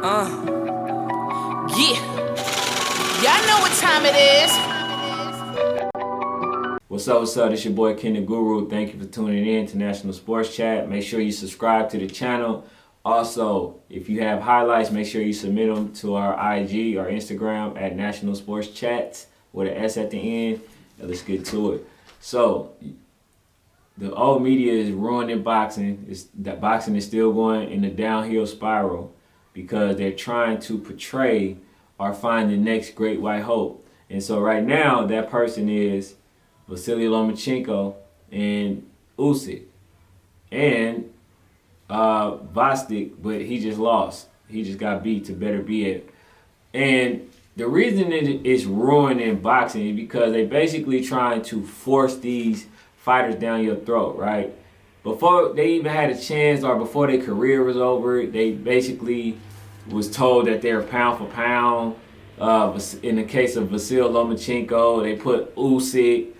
Yeah. Y'all know what time it is. What's up, It's your boy Ken the Guru. Thank you for tuning in to National Sports Chat. Make sure you subscribe to the channel. Also, if you have highlights, make sure you submit them to our IG or Instagram at National Sports Chats with an S at the end. Now let's get to it. So, the old media is ruining boxing. That boxing is still going in the downhill spiral because they're trying to portray or find the next great white hope. And so right now, that person is Lomachenko and Usyk and Vostik, but he just lost. He just got beat to better be it. And the reason it is ruining boxing is because they basically trying to force these fighters down your throat, right? Before they even had a chance or before their career was over, they basically was told that they're pound for pound. In the case of Vasyl Lomachenko, they put Usyk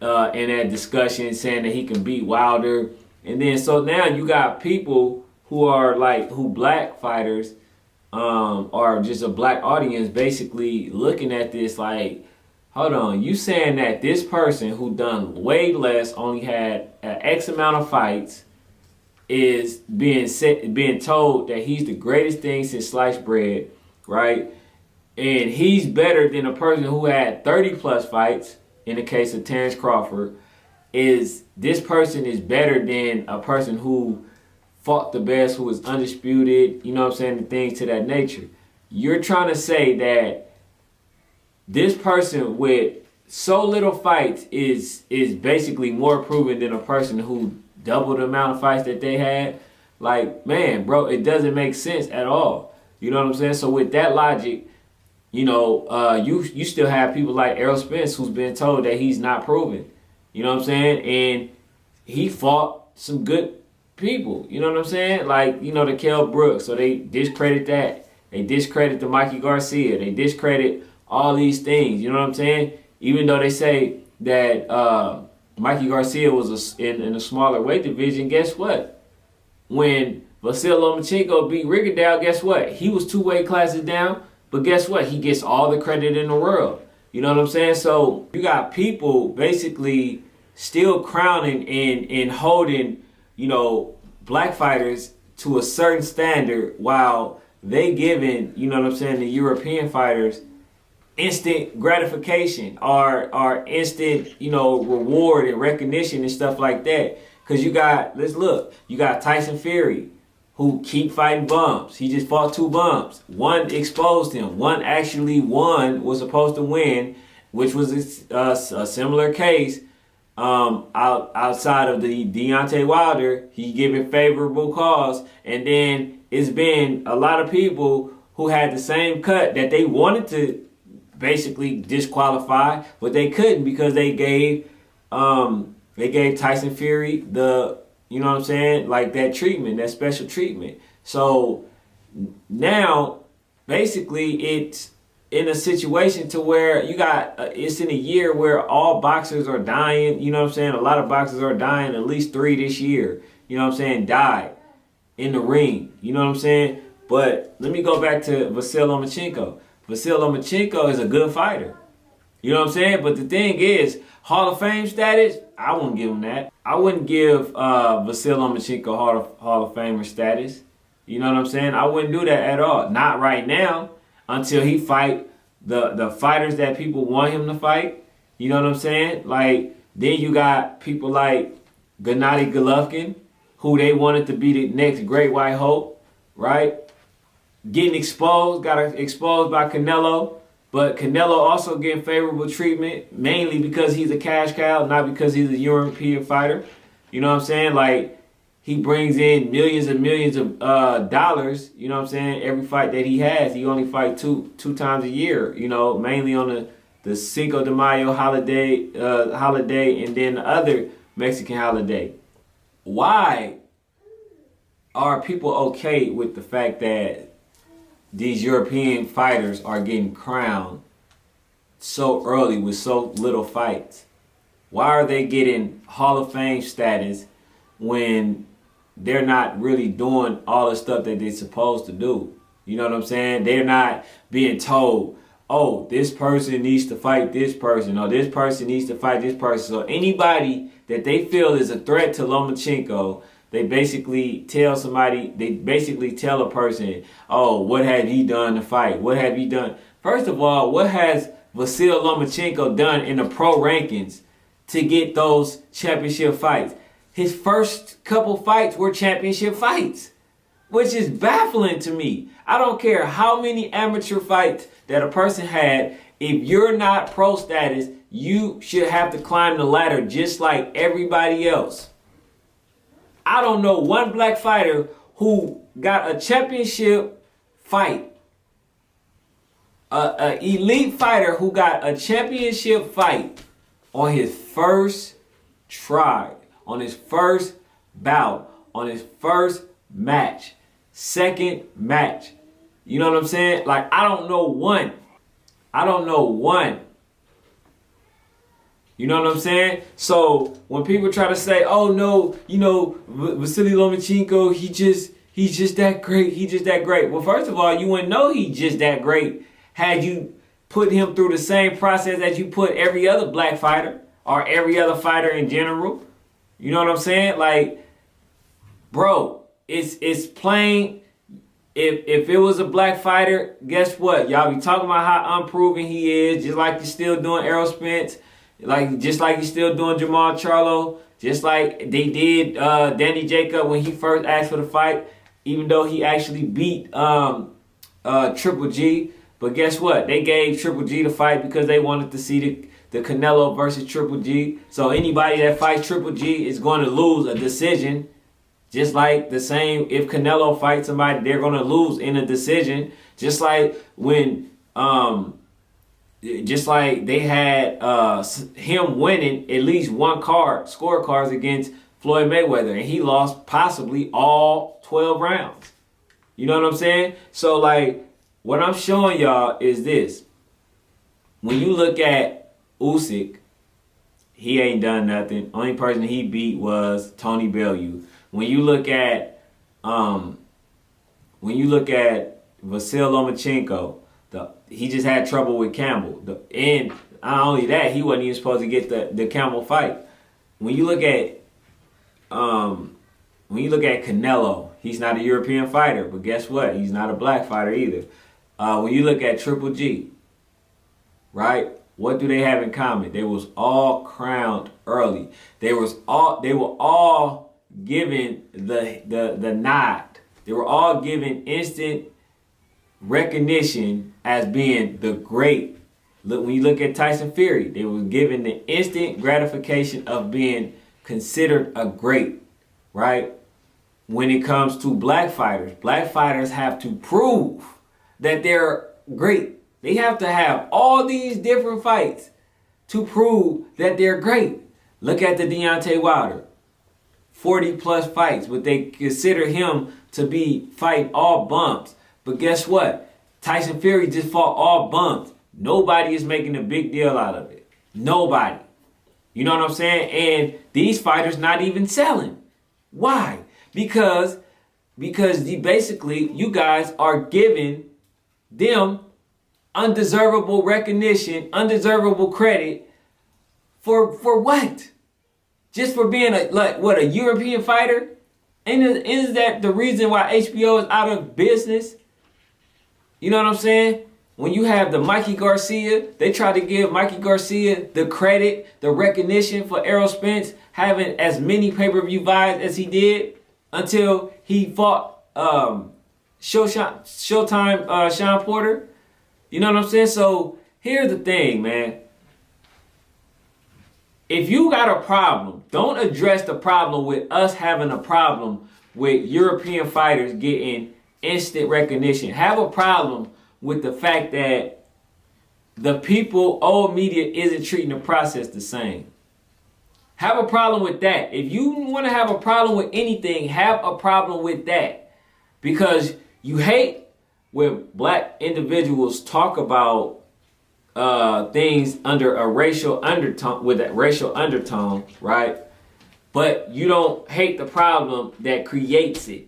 in that discussion saying that he can beat Wilder. And then so now you got people who black fighters or just a black audience basically looking at this like, hold on, you saying that this person who done way less, only had an X amount of fights, is being told that he's the greatest thing since sliced bread, right? And he's better than a person who had 30 plus fights, in the case of Terrence Crawford. This person is better than a person who fought the best, who was undisputed, you know what I'm saying, and things to that nature. You're trying to say that this person with so little fights is basically more proven than a person who doubled the amount of fights that they had. Like, man, bro, it doesn't make sense at all. You know what I'm saying? So with that logic, you know, you still have people like Errol Spence who's been told that he's not proven. You know what I'm saying? And he fought some good people. You know what I'm saying? Like, you know, the Kell Brooks. So they discredit that. They discredit the Mikey Garcia. They discredit all these things. You know what I'm saying? Even though they say that Mikey Garcia was in a smaller weight division, guess what? When Vasyl Lomachenko beat Rigondeaux, guess what? He was 2 weight classes down, but guess what? He gets all the credit in the world. You know what I'm saying? So you got people basically still crowning and holding, you know, black fighters to a certain standard while they giving, you know what I'm saying, the European fighters instant gratification or instant, you know, reward and recognition and stuff like that. Because you got Tyson Fury, who keep fighting bums. He just fought 2 bums. One exposed him. One actually was supposed to win, which was a similar case outside of the Deontay Wilder. He given favorable cause. And then it's been a lot of people who had the same cut that they wanted to basically disqualify, but they couldn't because they gave Tyson Fury you know what I'm saying, like that treatment, that special treatment. So now basically it's in a situation to where you got it's in a year where all boxers are dying. You know what I'm saying? A lot of boxers are dying. At least 3 this year, you know what I'm saying, died in the ring. You know what I'm saying? But let me go back to Vasyl Lomachenko. Vasyl Lomachenko is a good fighter. You know what I'm saying? But the thing is, Hall of Fame status, I wouldn't give him that. I wouldn't give Vasyl Lomachenko Hall of Famer status. You know what I'm saying? I wouldn't do that at all. Not right now, until he fight the fighters that people want him to fight. You know what I'm saying? Like, then you got people like Gennady Golovkin, who they wanted to be the next great white hope, right? Getting exposed, got exposed by Canelo. But Canelo also getting favorable treatment, mainly because he's a cash cow, not because he's a European fighter. You know what I'm saying? Like, he brings in millions and millions of dollars, you know what I'm saying, every fight that he has. He only fights two times a year, you know, mainly on the Cinco de Mayo holiday, and then the other Mexican holiday. Why are people okay with the fact that these European fighters are getting crowned so early with so little fights? Why are they getting Hall of Fame status when they're not really doing all the stuff that they're supposed to do? You know what I'm saying? They're not being told, oh, this person needs to fight this person, or this person needs to fight this person. So anybody that they feel is a threat to Lomachenko, they basically tell a person, oh, what have you done to fight? What have you done? First of all, what has Vasyl Lomachenko done in the pro rankings to get those championship fights? His first couple fights were championship fights, which is baffling to me. I don't care how many amateur fights that a person had. If you're not pro status, you should have to climb the ladder just like everybody else. I don't know one black fighter who got a championship fight, an elite fighter who got a championship fight on his first try, on his first bout, on his first match, second match. You know what I'm saying? Like, I don't know one. I don't know one. You know what I'm saying? So when people try to say, oh no, you know, Vasyl Lomachenko, he's just that great. He's just that great. Well, first of all, you wouldn't know he's just that great had you put him through the same process that you put every other black fighter or every other fighter in general. You know what I'm saying? Like, bro, it's plain. If it was a black fighter, guess what? Y'all be talking about how unproven he is, just like you're still doing Errol Spence, just like you're still doing Jamal Charlo, just like they did Danny Jacob when he first asked for the fight, even though he actually beat Triple G. But guess what? They gave Triple G the fight because they wanted to see the Canelo versus Triple G. So anybody that fights Triple G is going to lose a decision. Just like the same, if Canelo fights somebody, they're going to lose in a decision. Just like when, just like they had him winning at least one scorecards against Floyd Mayweather, and he lost possibly all 12 rounds. You know what I'm saying? So, like, what I'm showing y'all is this. When you look at Usyk, he ain't done nothing. Only person he beat was Tony Bellew. When you look at Vasyl Lomachenko, he just had trouble with Campbell. And not only that, he wasn't even supposed to get the Campbell fight. When you look at Canelo, he's not a European fighter, but guess what? He's not a black fighter either. When you look at Triple G, right? What do they have in common? They was all crowned early. They were all given the nod. They were all given instant recognition as being the great. Look, when you look at Tyson Fury, they were given the instant gratification of being considered a great, right? When it comes to black fighters have to prove that they're great. They have to have all these different fights to prove that they're great. Look at the Deontay Wilder. 40 plus fights, but they consider him to be fighting all bumps. But guess what? Tyson Fury just fought all bumps. Nobody is making a big deal out of it. Nobody. You know what I'm saying? And these fighters not even selling. Why? Because basically you guys are giving them undeservable recognition, undeservable credit for what? Just for being a European fighter? And is that the reason why HBO is out of business? You know what I'm saying? When you have the Mikey Garcia, they try to give Mikey Garcia the credit, the recognition for Errol Spence having as many pay-per-view buys as he did until he fought Showtime Sean Porter. You know what I'm saying? So here's the thing, man. If you got a problem, don't address the problem with us having a problem with European fighters getting instant recognition. Have a problem with the fact that the people, old media, isn't treating the process the same. Have a problem with that. If you want to have a problem with anything, have a problem with that. Because you hate when black individuals talk about things under a racial undertone, with that racial undertone, right? But you don't hate the problem that creates it.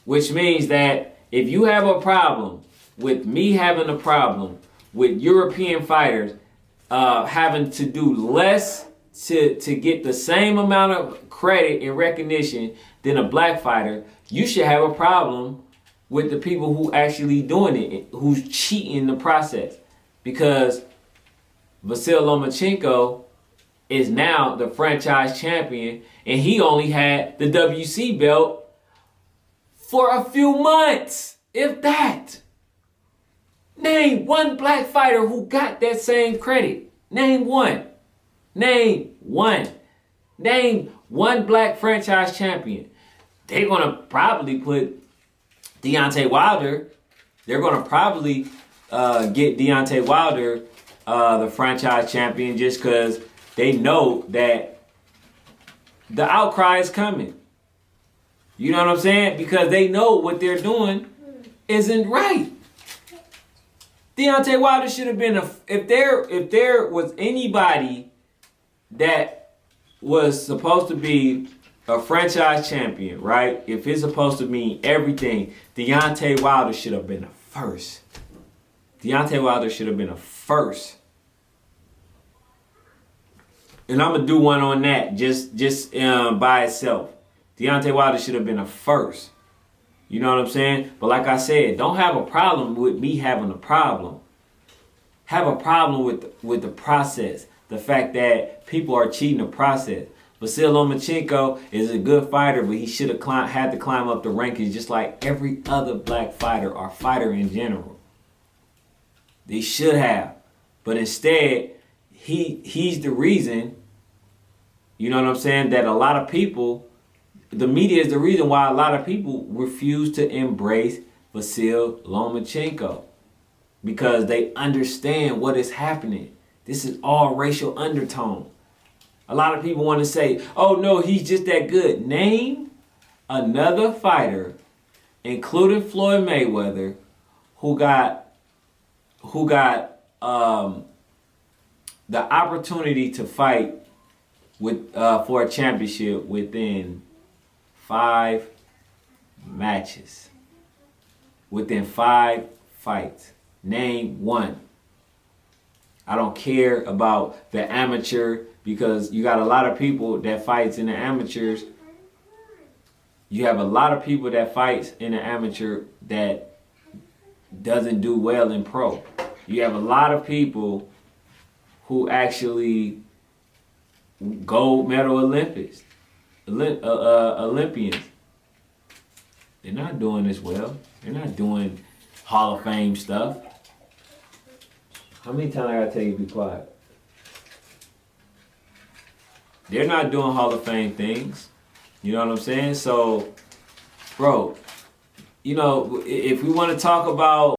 Which means that if you have a problem with me having a problem with European fighters having to do less to get the same amount of credit and recognition than a black fighter, you should have a problem with the people who actually doing it, who's cheating the process. Because Vasyl Lomachenko is now the franchise champion, and he only had the WC belt for a few months, if that. Name one black fighter who got that same credit. Name one. Name one. Name one black franchise champion. They're going to probably put Deontay Wilder. They're going to probably get Deontay Wilder the franchise champion just because they know that the outcry is coming. You know what I'm saying? Because they know what they're doing isn't right. Deontay Wilder should have been if there was anybody that was supposed to be a franchise champion, right? If it's supposed to mean everything, Deontay Wilder should have been the first. Deontay Wilder should have been the first. And I'm gonna do one on that just by itself. Deontay Wilder should have been the first. You know what I'm saying? But like I said, don't have a problem with me having a problem. Have a problem with the process. The fact that people are cheating the process. Vasyl Lomachenko is a good fighter, but he should have had to climb up the rankings just like every other black fighter or fighter in general. They should have. But instead, he's the reason, you know what I'm saying, that a lot of people, the media is the reason why a lot of people refuse to embrace Vasyl Lomachenko. Because they understand what is happening. This is all racial undertone. A lot of people want to say, oh no, he's just that good. Name another fighter, including Floyd Mayweather, who got the opportunity to fight with for a championship within 5 matches. Within 5 fights. Name one. I don't care about the amateur because you got a lot of people that fights in the amateurs. You have a lot of people that fights in the amateur that doesn't do well in pro. You have a lot of people who actually gold medal Olympians. They're not doing this well. They're not doing Hall of Fame stuff. How many times I gotta tell you to be quiet? They're not doing Hall of Fame things. You know what I'm saying? So, bro, you know, if we want to talk about